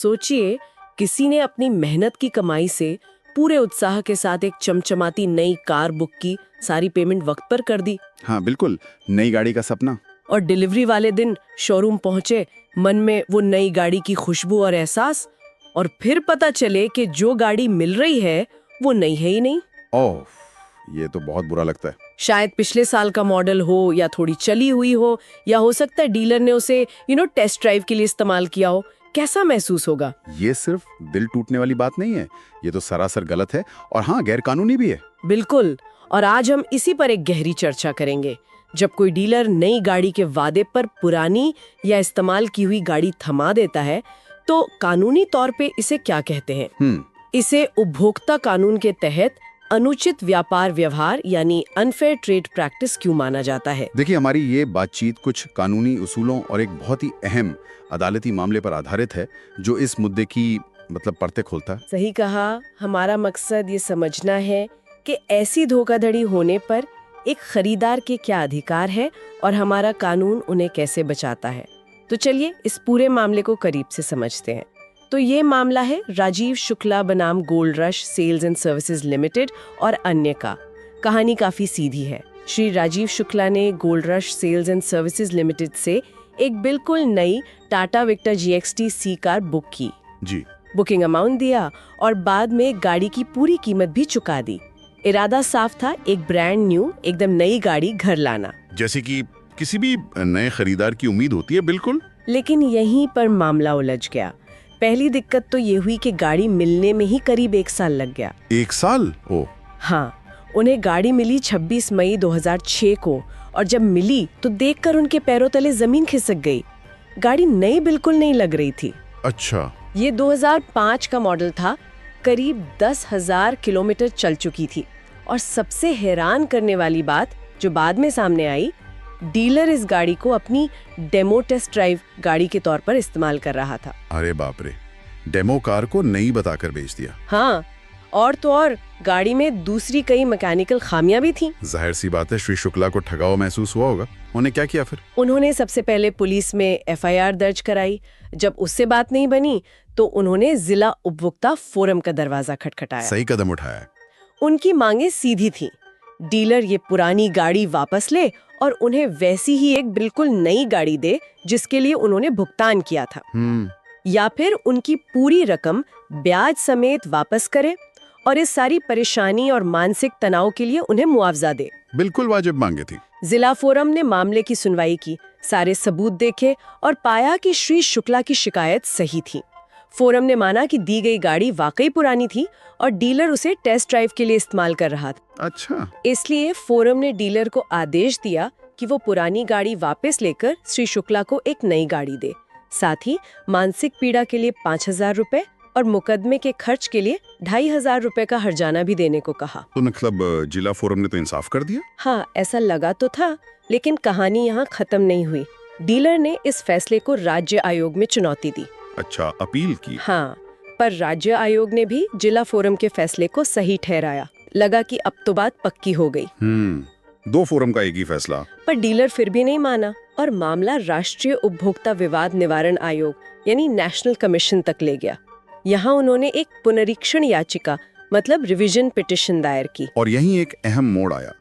सोचिए, किसी ने अपनी मेहनत की कमाई से पूरे उत्साह के साथ एक चमचमाती नई कार बुक की, सारी पेमेंट वक्त पर कर दी। हाँ बिल्कुल, नई गाड़ी का सपना। और डिलीवरी वाले दिन शोरूम पहुंचे, मन में वो नई गाड़ी की खुशबू और एहसास, और फिर पता चले कि जो गाड़ी मिल रही है वो नई है ही नहीं। ओह, ये तो बहुत बुरा लगता है। शायद पिछले साल का मॉडल हो, या थोड़ी चली हुई हो, या हो सकता है डीलर ने उसे टेस्ट ड्राइव के लिए इस्तेमाल किया हो। कैसा महसूस होगा? ये सिर्फ दिल टूटने वाली बात नहीं है, ये तो सरासर गलत है और हाँ, गैर कानूनी भी है। बिल्कुल। और आज हम इसी पर एक गहरी चर्चा करेंगे। जब कोई डीलर नई गाड़ी के वादे पर पुरानी या इस्तेमाल की हुई गाड़ी थमा देता है, तो कानूनी तौर पे इसे क्या कहते हैं? इसे उपभोक्ता कानून के तहत अनुचित व्यापार व्यवहार यानी अनफेयर ट्रेड प्रैक्टिस क्यों माना जाता है? देखिए, हमारी ये बातचीत कुछ कानूनी उसूलों और एक बहुत ही अहम अदालती मामले पर आधारित है, जो इस मुद्दे की परतें खोलता है। सही कहा। हमारा मकसद ये समझना है कि ऐसी धोखाधड़ी होने पर एक खरीदार के क्या अधिकार है और हमारा कानून उन्हें कैसे बचाता है। तो चलिए इस पूरे मामले को करीब से समझते हैं। तो ये मामला है राजीव शुक्ला बनाम Gold Rush Sales and Services Limited और अन्य का। कहानी काफी सीधी है। श्री राजीव शुक्ला ने Gold Rush Sales and Services Limited से एक बिल्कुल नई Tata Victor GXT C car book की। जी। बुकिंग अमाउंट दिया और बाद में गाड़ी की पूरी कीमत भी चुका दी। इरादा साफ था, एक ब्रांड न्यू, एकदम नई गाड़ी घर लाना, जैसे कि किसी भी नए खरीदार की उम्मीद होती है। बिल्कुल। लेकिन यहीं पर मामला उलझ गया। पहली दिक्कत तो ये हुई कि गाड़ी मिलने में ही करीब 1 साल लग गया। 1 साल? ओ। हाँ, उन्हें गाड़ी मिली 26 मई 2006 को, और जब मिली तो देखकर उनके पैरों तले जमीन खिसक गई। गाड़ी नई बिल्कुल नहीं लग रही थी। अच्छा। ये 2005 का मॉडल था, करीब 10,000 किलोमीटर चल चुकी थी। और सबसे हैरान करने वाली बात जो बाद में सामने आई, डीलर इस गाड़ी को अपनी डेमो टेस्ट ड्राइव गाड़ी के तौर पर इस्तेमाल कर रहा था। अरे बाप रे, डेमो कार को नई बताकर बेच दिया। हाँ, और तो और गाड़ी में दूसरी कई मैकेनिकल खामियां भी थीं। जाहिर सी बात है, श्री शुक्ला को ठगा हुआ महसूस हुआ होगा। उन्होंने क्या किया फिर? उन्होंने सबसे पहले पुलिस में FIR दर्ज कराई। जब उससे बात नहीं बनी तो उन्होंने जिला उपभोक्ता फोरम का दरवाजा खटखटाया। सही कदम उठाया। उनकी मांगे सीधी थी, डीलर ये पुरानी गाड़ी वापस ले और उन्हें वैसी ही एक बिल्कुल नई गाड़ी दे जिसके लिए उन्होंने भुगतान किया था, या फिर उनकी पूरी रकम ब्याज समेत वापस करे और इस सारी परेशानी और मानसिक तनाव के लिए उन्हें मुआवजा दे। बिल्कुल वाजिब मांगे थी। जिला फोरम ने मामले की सुनवाई की, सारे सबूत देखे और पाया कि श्री शुक्ला की शिकायत सही थी। फोरम ने माना कि दी गई गाड़ी वाकई पुरानी थी और डीलर उसे टेस्ट ड्राइव के लिए इस्तेमाल कर रहा था। अच्छा। इसलिए फोरम ने डीलर को आदेश दिया कि वो पुरानी गाड़ी वापस लेकर श्री शुक्ला को एक नई गाड़ी दे, साथ ही मानसिक पीड़ा के लिए 5,000 रुपए और मुकदमे के खर्च के लिए 2,500 रुपए का हर्जाना भी देने को कहा। तो मतलब जिला फोरम ने तो इंसाफ कर दिया। हाँ, ऐसा लगा तो था, लेकिन कहानी यहाँ खत्म नहीं हुई। डीलर ने इस फैसले को राज्य आयोग में चुनौती दी। अच्छा, अपील की? हाँ, पर राज्य आयोग ने भी जिला फोरम के फैसले को सही ठहराया। लगा कि अब तो बात पक्की हो गई। 2 फोरम का एक ही फैसला। पर डीलर फिर भी नहीं माना और मामला राष्ट्रीय उपभोक्ता विवाद निवारण आयोग यानी नेशनल कमीशन तक ले गया। यहाँ उन्होंने एक पुनरीक्षण याचिका मतलब रिवीजन पिटिशन दायर की। और यहीं एक अहम मोड़ आया।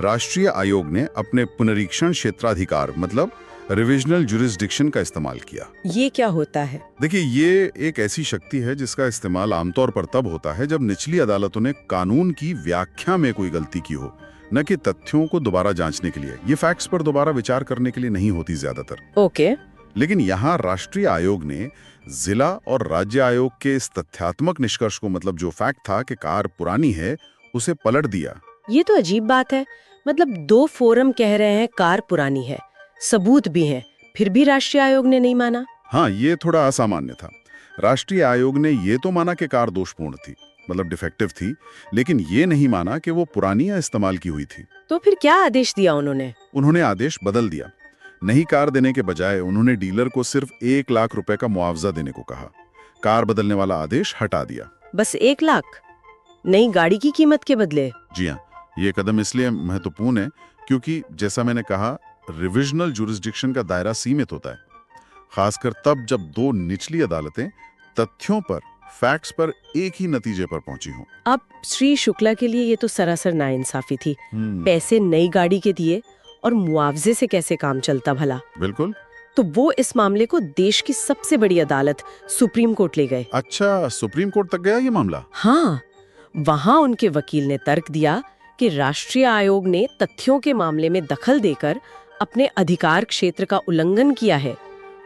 राष्ट्रीय आयोग ने अपने पुनरीक्षण क्षेत्राधिकार मतलब रिविजनल जुरिस्डिक्शन का इस्तेमाल किया। ये क्या होता है? देखिए, ये एक ऐसी शक्ति है जिसका इस्तेमाल आमतौर पर तब होता है जब निचली अदालतों ने कानून की व्याख्या में कोई गलती की हो, न कि तथ्यों को दोबारा जांचने के लिए। ये फैक्ट्स पर दोबारा विचार करने के लिए नहीं होती ज्यादातर। ओके। लेकिन यहाँ राष्ट्रीय आयोग ने जिला और राज्य आयोग के इस तथ्यात्मक निष्कर्ष को, मतलब जो फैक्ट था कि कार पुरानी है, उसे पलट दिया। ये तो अजीब बात है। मतलब 2 फोरम कह रहे हैं कार पुरानी है, सबूत भी हैं, फिर भी राष्ट्रीय आयोग ने नहीं माना। हाँ, ये थोड़ा असामान्य था। राष्ट्रीय आयोग ने ये तो माना कि कार दोषपूर्ण थी, मतलब डिफेक्टिव थी, लेकिन ये नहीं माना कि वो पुरानी या इस्तेमाल की हुई थी। तो फिर क्या आदेश दिया उन्होंने? उन्होंने आदेश बदल दिया। नई कार देने के बजाय उन्होंने डीलर को सिर्फ 1 लाख रुपए का मुआवजा देने को कहा। कार बदलने वाला आदेश हटा दिया। बस 1 लाख नई गाड़ी की कीमत के बदले? जी हाँ, ये कदम इसलिए महत्वपूर्ण है क्योंकि जैसा मैंने कहा, रिविजनल जुरिस्डिक्शन का दायरा सीमित होता है, खासकर तब जब 2 निचली अदालतें तथ्यों पर, फैक्ट्स पर एक ही नतीजे पर पहुंची हो। अब श्री शुक्ला के लिए ये तो सरासर नाइंसाफी थी। पैसे नई गाड़ी के दिए और मुआवजे से कैसे काम चलता भला। बिल्कुल। तो वो इस मामले को देश की सबसे बड़ी अदालत सुप्रीम कोर्ट ले गए। अच्छा, सुप्रीम कोर्ट तक गया ये मामला? हाँ, वहां उनके वकील ने तर्क दिया कि राष्ट्रीय आयोग ने तथ्यों के मामले में दखल देकर अपने अधिकार क्षेत्र का उल्लंघन किया है।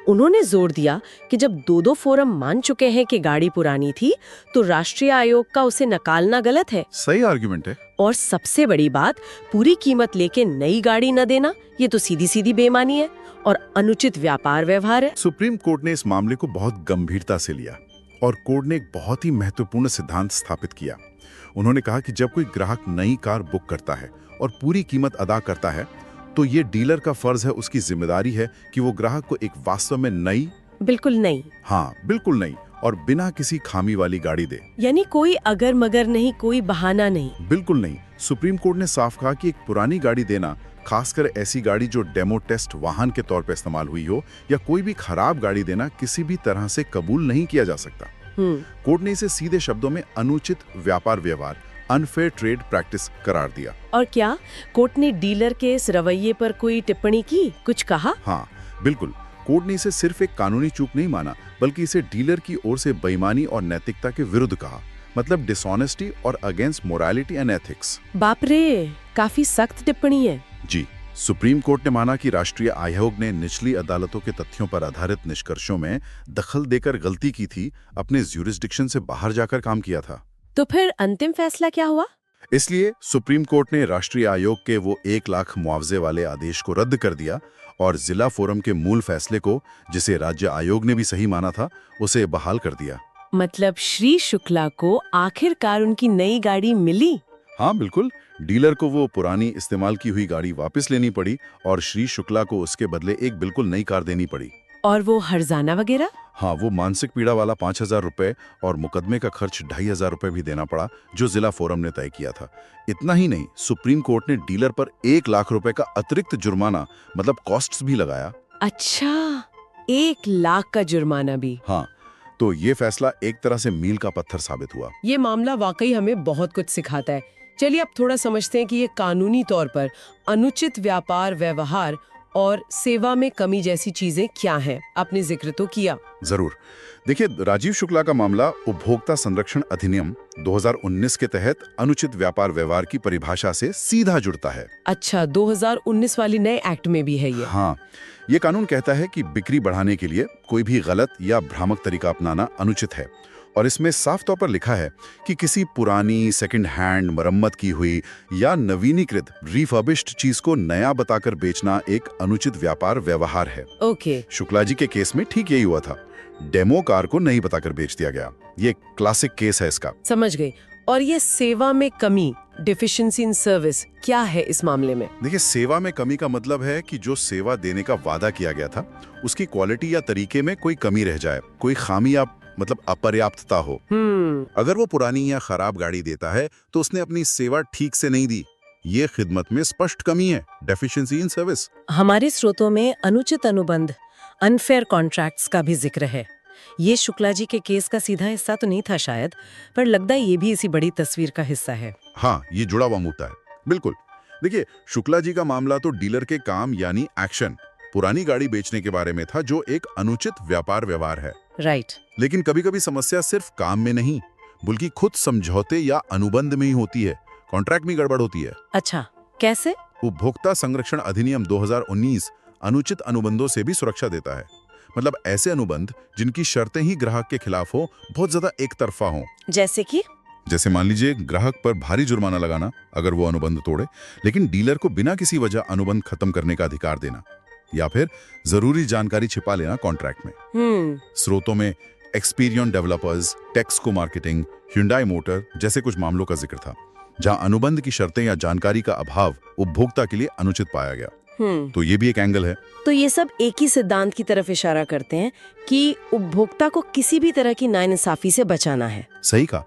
उन्होंने जोर दिया कि जब दो फोरम मान चुके हैं कि गाड़ी पुरानी थी, तो राष्ट्रीय आयोग का उसे नकालना गलत है। सही आर्गुमेंट है। और सबसे बड़ी बात, पूरी कीमत लेके नई गाड़ी न देना, ये तो सीधी सीधी बेईमानी है और अनुचित व्यापार व्यवहार है। सुप्रीम कोर्ट ने इस मामले को बहुत गंभीरता से लिया और कोर्ट ने एक बहुत ही महत्वपूर्ण सिद्धांत स्थापित किया। उन्होंने कहा कि जब कोई ग्राहक नई कार बुक करता है और पूरी कीमत अदा करता है, तो ये डीलर का फर्ज है, उसकी जिम्मेदारी है कि वो ग्राहक को एक वास्तव में नई, बिल्कुल नई, हाँ बिल्कुल नई और बिना किसी खामी वाली गाड़ी दे। यानी कोई अगर मगर नहीं, कोई बहाना नहीं। बिल्कुल नहीं। सुप्रीम कोर्ट ने साफ कहा कि एक पुरानी गाड़ी देना, खासकर ऐसी गाड़ी जो डेमो टेस्ट वाहन के तौर पर इस्तेमाल हुई हो, या कोई भी खराब गाड़ी देना किसी भी तरह से कबूल नहीं किया जा सकता। कोर्ट ने इसे सीधे शब्दों में अनुचित व्यापार व्यवहार, अनफेयर ट्रेड प्रैक्टिस करार दिया। और क्या कोर्ट ने डीलर के इस रवैये पर कोई टिप्पणी की, कुछ कहा? हाँ बिल्कुल। कोर्ट ने इसे सिर्फ एक कानूनी चूक नहीं माना, बल्कि इसे डीलर की ओर से बेईमानी और नैतिकता के विरुद्ध कहा, मतलब डिसऑनेस्टी और अगेंस्ट मोरालिटी एंड एथिक्स। बाप रे, काफी सख्त टिप्पणी है। जी। सुप्रीम कोर्ट ने माना कि राष्ट्रीय आयोग ने निचली अदालतों के तथ्यों पर आधारित निष्कर्षों में दखल देकर गलती की थी, अपने ज्यूरिसडिक्शन से बाहर जाकर काम किया था। तो फिर अंतिम फैसला क्या हुआ? इसलिए सुप्रीम कोर्ट ने राष्ट्रीय आयोग के वो 1 लाख मुआवजे वाले आदेश को रद्द कर दिया और जिला फोरम के मूल फैसले को, जिसे राज्य आयोग ने भी सही माना था, उसे बहाल कर दिया। मतलब श्री शुक्ला को आखिरकार उनकी नई गाड़ी मिली? हाँ बिल्कुल। डीलर को वो पुरानी इस्तेमाल की हुई गाड़ी वापस लेनी पड़ी और श्री शुक्ला को उसके बदले एक बिल्कुल नई कार देनी पड़ी। और वो हर्जाना वगैरह? हाँ, वो मानसिक पीड़ा वाला 5,000 रुपए और मुकदमे का खर्च 2,500 रुपए भी देना पड़ा, जो जिला फोरम ने तय किया था। इतना ही नहीं, सुप्रीम कोर्ट ने डीलर पर 1 लाख रुपए का अतिरिक्त जुर्माना, मतलब कॉस्ट्स भी लगाया। अच्छा, 1 लाख का जुर्माना भी? हाँ, तो ये फैसला एक तरह से मील का पत्थर साबित हुआ। ये मामला वाकई हमें बहुत कुछ सिखाता है। चलिए अब थोड़ा समझते हैं कि ये कानूनी तौर पर अनुचित व्यापार व्यवहार और सेवा में कमी जैसी चीजें क्या हैं। आपने जिक्र तो किया। जरूर। देखिए, राजीव शुक्ला का मामला उपभोक्ता संरक्षण अधिनियम 2019 के तहत अनुचित व्यापार व्यवहार की परिभाषा से सीधा जुड़ता है। अच्छा, 2019 वाली नए एक्ट में भी है ये? हाँ, ये कानून कहता है कि बिक्री बढ़ाने के लिए कोई भी गलत या भ्रामक तरीका अपनाना अनुचित है, और इसमें साफ तौर पर लिखा है कि किसी पुरानी सेकंड हैंड मरम्मत की हुई या नवीनीकृत रिफर्बिश्ड चीज को नया बताकर बेचना एक अनुचित व्यापार व्यवहार है। ओके। शुक्ला जी के केस में ठीक यही हुआ था। डेमो कार को नहीं बताकर बेच दिया गया। ये क्लासिक केस है इसका। समझ गई। और ये सेवा में कमी, डेफिशिएंसी इन सर्विस, क्या है इस मामले में? देखिए, सेवा में कमी का मतलब है कि जो सेवा देने का वादा किया गया था, उसकी क्वालिटी या तरीके में कोई कमी रह जाए, कोई खामी या मतलब अपर्याप्तता हो। अगर वो पुरानी या खराब गाड़ी देता है तो उसने अपनी सेवा ठीक से नहीं दी। ये खिदमत में स्पष्ट कमी है, डेफिशिएंसी इन सर्विस। हमारे स्रोतों में अनुचित अनुबंध, अनफेयर कॉन्ट्रैक्ट्स का भी जिक्र है। ये शुक्ला जी के केस का सीधा हिस्सा तो नहीं था शायद, पर लगता है ये भी इसी बड़ी तस्वीर का हिस्सा है। हाँ, ये जुड़ा हुआ मुद्दा है, बिल्कुल। देखिए, शुक्ला जी का मामला तो डीलर के काम यानी एक्शन, पुरानी गाड़ी बेचने के बारे में था, जो एक अनुचित व्यापार व्यवहार है। राइट। लेकिन कभी-कभी समस्या सिर्फ काम में नहीं, बल्कि खुद समझौते या अनुबंध में ही होती है, कॉन्ट्रैक्ट में गड़बड़ होती है। अच्छा, कैसे? उपभोक्ता संरक्षण अधिनियम 2019 अनुचित अनुबंधों से भी सुरक्षा देता है। मतलब ऐसे अनुबंध जिनकी शर्तें ही ग्राहक के खिलाफ हो, बहुत ज्यादा एक तरफा हो। जैसे मान लीजिए ग्राहक पर भारी जुर्माना लगाना अगर वो अनुबंध तोड़े, लेकिन डीलर को बिना किसी वजह अनुबंध खत्म करने का अधिकार देना, या फिर जरूरी जानकारी छिपा लेना कॉन्ट्रैक्ट में। स्रोतों में Experion developers, Texaco marketing, Hyundai motor जैसे कुछ मामलों का जिक्र था, जहां अनुबंध की शर्तें या जानकारी का अभाव उपभोक्ता के लिए अनुचित पाया गया। तो ये भी एक एंगल है। तो ये सब एक ही सिद्धांत की तरफ इशारा करते हैं कि उपभोक्ता को किसी भी तरह की नाइंसाफी से बचाना है। सही कहा।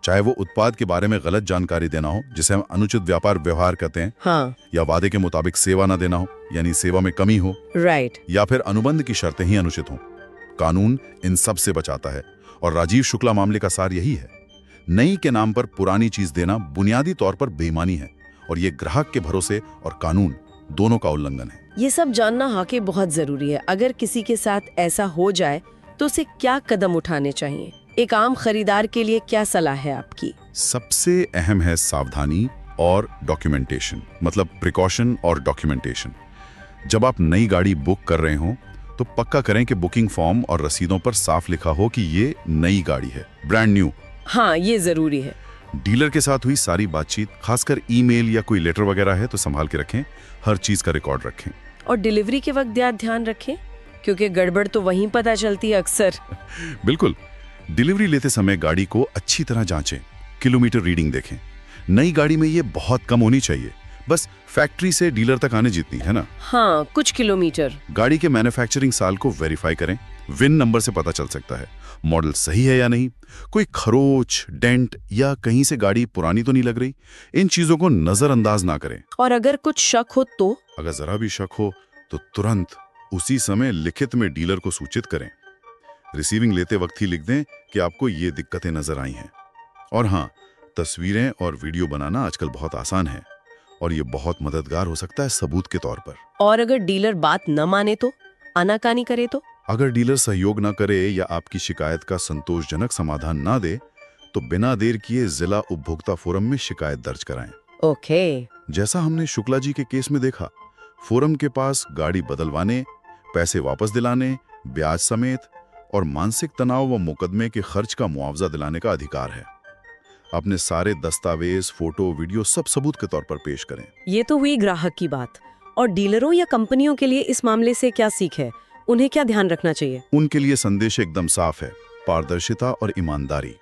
चाहे वो उत्पाद के बारे में गलत जानकारी देना हो, जिसे हम अनुचित व्यापार व्यवहार कहते हैं, हाँ, या वादे के मुताबिक सेवा न देना हो, यानी सेवा में कमी हो, राइट, या फिर अनुबंध की शर्तें ही अनुचित हों। कानून इन सब से बचाता है और राजीव शुक्ला मामले का सार यही है। नई के नाम पर पुरानी चीज देना बुनियादी तौर पर बेईमानी है और ये ग्राहक के भरोसे और कानून दोनों का उल्लंघन है। ये सब जानना हाके बहुत जरूरी है। अगर किसी के साथ ऐसा हो जाए तो उसे क्या कदम उठाने चाहिए? एक आम खरीदार के लिए क्या सलाह है आपकी? सबसे अहम है सावधानी और डॉक्यूमेंटेशन, मतलब प्रिकॉशन और डॉक्यूमेंटेशन। जब आप नई गाड़ी बुक कर रहे हो तो पक्का करें कि बुकिंग फॉर्म और रसीदों पर साफ लिखा हो कि ये नई गाड़ी है, ब्रांड न्यू। हाँ, ये जरूरी है। डीलर के साथ हुई सारी बातचीत, खासकर ईमेल या कोई लेटर वगैरह है तो संभाल के रखें, हर चीज का रिकॉर्ड रखें। और डिलीवरी के वक्त ध्यान रखें, क्योंकि गड़बड़ तो वहीं पता चलती है अक्सर। बिल्कुल, डिलीवरी लेते समय गाड़ी को अच्छी तरह जांचें, किलोमीटर रीडिंग देखें। नई गाड़ी में ये बहुत कम होनी चाहिए, बस फैक्ट्री से डीलर तक आने जितनी, है ना? हाँ, कुछ किलोमीटर। गाड़ी के मैन्युफैक्चरिंग साल को वेरीफाई करें, विन नंबर से पता चल सकता है मॉडल सही है या नहीं, कोई खरोच, डेंट या कहीं से गाड़ी पुरानी तो नहीं लग रही। इन चीजों को नजरअंदाज ना करें। और अगर कुछ शक हो तो? अगर जरा भी शक हो तो तुरंत उसी समय लिखित में डीलर को सूचित करें। रिसीविंग लेते वक्त ही लिख दें कि आपको ये दिक्कतें नजर आई हैं। और हाँ, तस्वीरें और वीडियो बनाना आजकल बहुत आसान है और ये बहुत मददगार हो सकता है सबूत के तौर पर। और अगर डीलर बात न माने तो, आनाकानी करे तो? अगर डीलर सहयोग न करे या आपकी शिकायत का संतोषजनक समाधान ना दे तो बिना देर किए जिला उपभोक्ता फोरम में शिकायत दर्ज कराएं। ओके। जैसा हमने शुक्ला जी के केस में देखा, फोरम के पास गाड़ी बदलवाने, पैसे वापस दिलाने, ब्याज समेत और मानसिक तनाव व मुकदमे के खर्च का मुआवजा दिलाने का अधिकार है। अपने सारे दस्तावेज, फोटो, वीडियो सब सबूत के तौर पर पेश करें। ये तो हुई ग्राहक की बात। और डीलरों या कंपनियों के लिए इस मामले से क्या सीख है? उन्हें क्या ध्यान रखना चाहिए? उनके लिए संदेश एकदम साफ है, पारदर्शिता और ईमानदारी,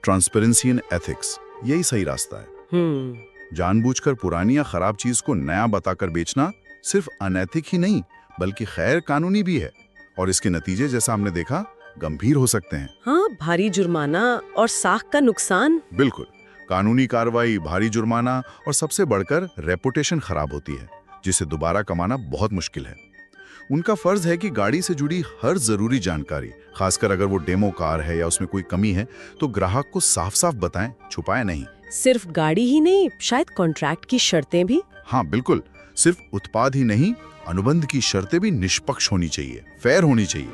ट्रांसपेरेंसी एंड एथिक्स, यही सही रास्ता है। जानबूझकर पुरानी या खराब चीज को नया बताकर बेचना सिर्फ अनैतिक ही नहीं बल्कि गैर कानूनी भी है और इसके नतीजे, जैसा हमने देखा, गंभीर हो सकते हैं। हाँ, भारी जुर्माना और साख का नुकसान। बिल्कुल, कानूनी कार्रवाई, भारी जुर्माना और सबसे बढ़कर रेपुटेशन खराब होती है, जिसे दोबारा कमाना बहुत मुश्किल है। उनका फर्ज है कि गाड़ी से जुड़ी हर जरूरी जानकारी, खासकर अगर वो डेमो कार है या उसमें कोई कमी है, तो ग्राहक को साफ साफ बताएं, छुपाएं नहीं। सिर्फ गाड़ी ही नहीं, शायद कॉन्ट्रैक्ट की शर्तें भी। हाँ बिल्कुल, सिर्फ उत्पाद ही नहीं, अनुबंध की शर्तें भी निष्पक्ष होनी चाहिए, फेयर होनी चाहिए।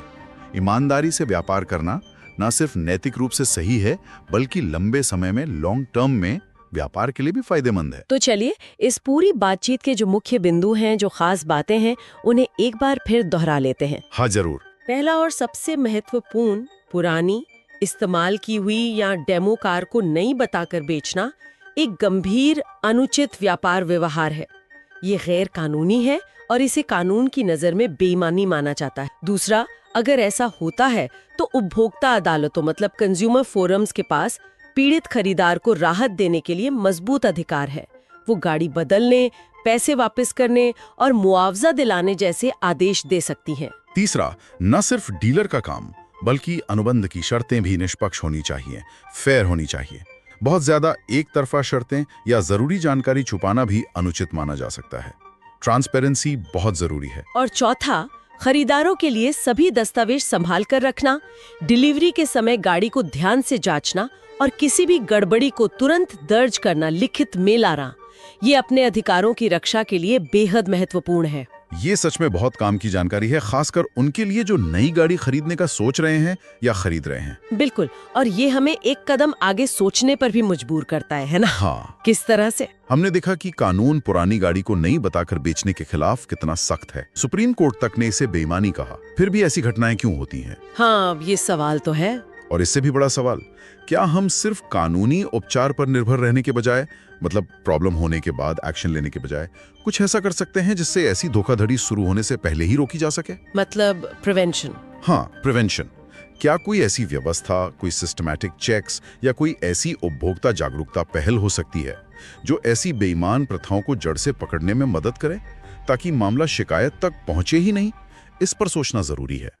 ईमानदारी से व्यापार करना न सिर्फ नैतिक रूप से सही है बल्कि लंबे समय में, लॉन्ग टर्म में व्यापार के लिए भी फायदेमंद है। तो चलिए, इस पूरी बातचीत के जो मुख्य बिंदु हैं, जो खास बातें हैं, उन्हें एक बार फिर दोहरा लेते हैं। हाँ जरूर। पहला और सबसे महत्वपूर्ण, पुरानी, इस्तेमाल की हुई या डेमो कार को नई बताकर बेचना एक गंभीर, अनुचित व्यापार व्यवहार है। ये गैर कानूनी है और इसे कानून की नजर में बेईमानी माना जाता है। दूसरा, अगर ऐसा होता है तो उपभोक्ता अदालतों, मतलब कंज्यूमर फोरम्स के पास पीड़ित खरीदार को राहत देने के लिए मजबूत अधिकार है। वो गाड़ी बदलने, पैसे वापस करने और मुआवजा दिलाने जैसे आदेश दे सकती हैं। तीसरा, न सिर्फ डीलर का काम बल्कि अनुबंध की शर्तें भी निष्पक्ष होनी चाहिए, फेयर होनी चाहिए। बहुत ज्यादा एक तरफा शर्तें या जरूरी जानकारी छुपाना भी अनुचित माना जा सकता है। ट्रांसपेरेंसी बहुत जरूरी है। और चौथा, खरीदारों के लिए सभी दस्तावेज संभाल कर रखना, डिलीवरी के समय गाड़ी को ध्यान से जांचना और किसी भी गड़बड़ी को तुरंत दर्ज करना, लिखित में लाना, ये अपने अधिकारों की रक्षा के लिए बेहद महत्वपूर्ण है। ये सच में बहुत काम की जानकारी है, खासकर उनके लिए जो नई गाड़ी खरीदने का सोच रहे हैं या खरीद रहे हैं। बिल्कुल, और ये हमें एक कदम आगे सोचने पर भी मजबूर करता है ना? हाँ। किस तरह से? हमने देखा कि कानून पुरानी गाड़ी को नई बताकर बेचने के खिलाफ कितना सख्त है। सुप्रीम कोर्ट तक ने इसे बेईमानी कहा। फिर भी ऐसी घटनाएं क्यों होती हैं? हाँ, ये सवाल तो है। और इससे भी बड़ा सवाल, क्या हम सिर्फ कानूनी उपचार पर निर्भर रहने के बजाय, मतलब प्रॉब्लम होने के बाद एक्शन लेने के बजाय, कुछ ऐसा कर सकते हैं जिससे ऐसी धोखाधड़ी शुरू होने से पहले ही रोकी जा सके? मतलब प्रिवेंशन। हाँ, प्रिवेंशन। क्या कोई ऐसी व्यवस्था, कोई सिस्टमैटिक चेक्स या कोई ऐसी उपभोक्ता जागरूकता पहल हो सकती है जो ऐसी बेईमान प्रथाओं को जड़ से पकड़ने में मदद करे ताकि मामला शिकायत तक पहुंचे ही नहीं? इस पर सोचना जरूरी है।